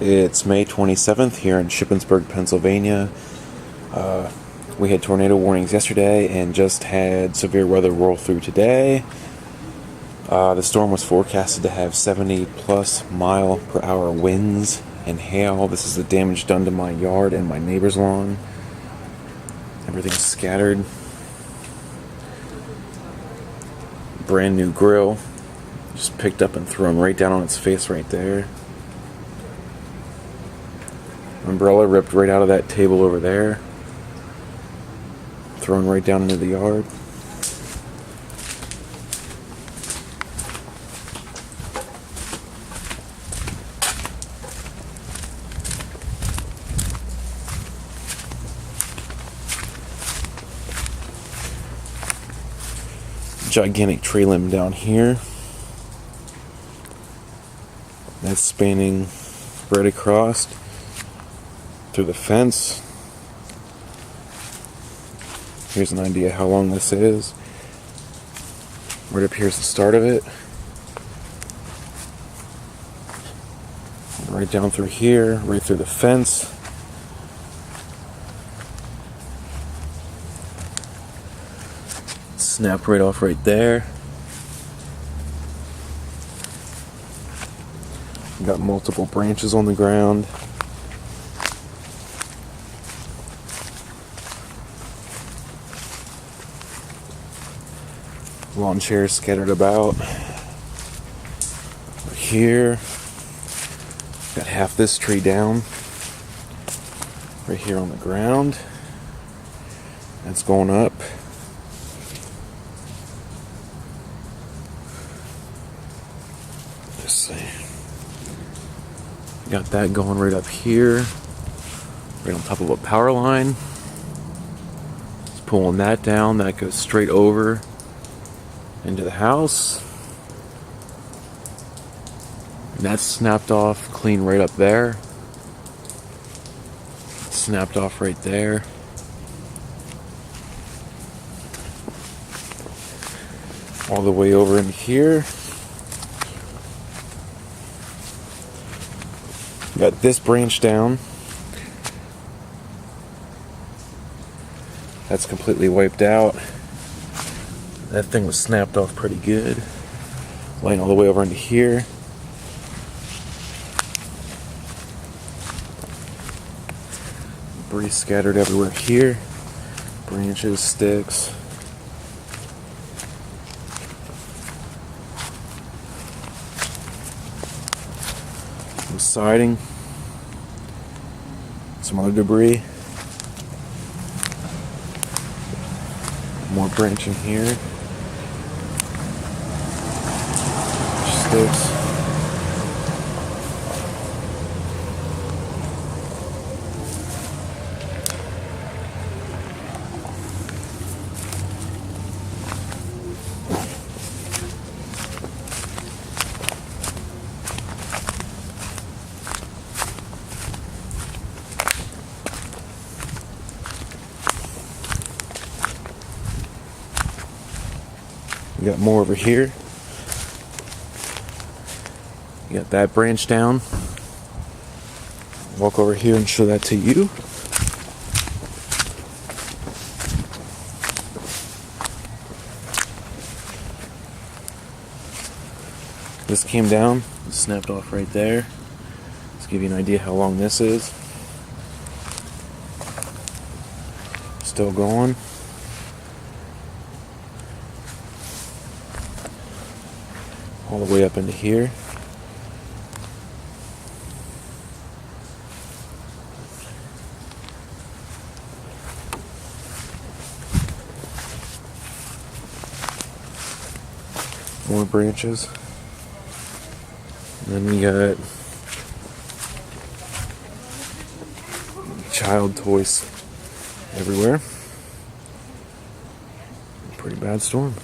It's May 27th here in Shippensburg, Pennsylvania. We had tornado warnings yesterday and just had severe weather roll through today. The storm was forecasted to have 70 plus mile per hour winds and hail. This is the damage done to my yard and my neighbor's lawn. Everything's scattered. Brand new grill. Just picked up and thrown right down on its face right there. Umbrella ripped right out of that table over there. Thrown right down into the yard. Gigantic tree limb down here. That's spanning right across through the fence. Here's an idea how long this is. Right up here's the start of it. Right down through here, right through the fence. Snapped right off right there. Got multiple branches on the ground. Lawn chairs scattered about. Over here. Got half this tree down. Right here on the ground. That's going up. Let's see. Got that going right up here. Right on top of a power line. Just pulling that down. That goes straight over into the house. And that's snapped off clean right up there. Snapped off right there. All the way over in here. Got this branch down. That's completely wiped out. That thing was snapped off pretty good. Laying all the way over into here. Debris scattered everywhere here. Branches, sticks. Some siding. Some other debris. More branching here. Sticks. We got more over here. You got that branch down. Walk over here and show that to you. This came down, snapped off right there. Let's give you an idea how long this is. Still going. All the way up into here. More branches. And then we got child toys everywhere. Pretty bad storm.